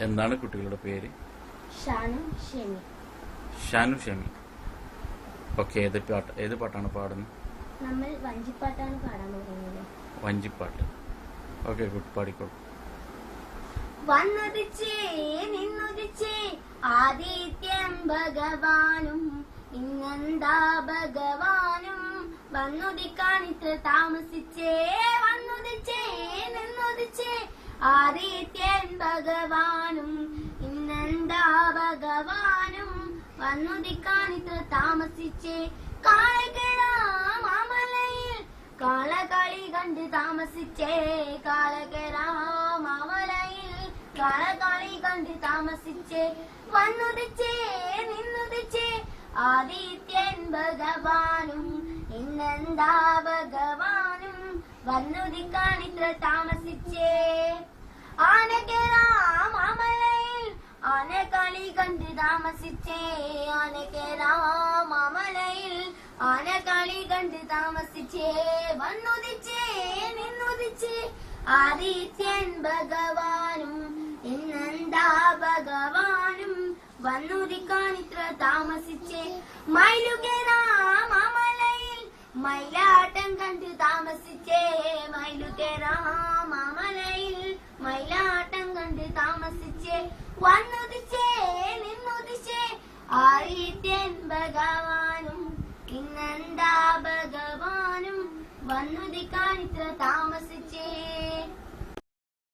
എന്താണ് കുട്ടികളുടെ പേര്? ഷാനു ഷെമി. ഷാനു ഷെമി. ഓക്കെ, ഏത് പാട്ടാണ് പാടുന്നത്? നമ്മൾ വഞ്ചിപ്പാട്ടാണ് പാടാൻ പോകുന്നത്. വഞ്ചിപ്പാട്ട്. Okay, good, പാടിക്കോളൂ. വന്നുദിച്ചേ നിന്നുദിച്ചേ ആദിത്യം ഭഗവാനും ഇന്നെന്താ ഭഗവാനും വന്നുദിക്കാനിത്ര താമസിച്ചേ. വന്നുദിച്ചേ നിന്നുദിച്ചേ ആദിത്യൻ ഭഗവാനും ഇന്നെന്താ ഭഗവാനും വന്നുദിക്കാനിത്ര താമസിച്ചേ. കാളകരാമലയിൽ കാളകളി കണ്ട് താമസിച്ചേ. കാളകരാമലയിൽ കാളകളി കണ്ട് താമസിച്ചേ. വന്നുദിച്ചേ നിന്നുദിച്ചേ ആദിത്യൻ ഭഗവാനും ഇന്നെന്താ ഭഗവാനും വന്നുദിക്കാനിത്ര താമസിച്ചേ. ആനകരാമലയിൽ ആനകളി കണ്ട് താമസിച്ചേ. ആനകരാമലയിൽ ആനകളി കണ്ട് താമസിച്ചേ. വന്നുദിച്ചേ നിന്നുദിച്ചേ ആദിത്യൻ ഭഗവാനും ഇന്നെന്താ ഭഗവാനും വന്നുദിക്കാനിത്ര താമസിച്ചേ. മയിലുകരാമലയിൽ മയിലാട്ടം കണ്ട് താമസിച്ചേ. മയിലുകരാമലയിൽ മയിലാട്ടം കണ്ട് താമസിച്ചേ. വന്നുദിച്ചേ നിന്നുദിച്ചേ ആദിത്യൻ ഭഗവാനും ഇന്നെന്താ ഭഗവാനും വന്നുദിക്കാനിത്ര താമസിച്ചേ.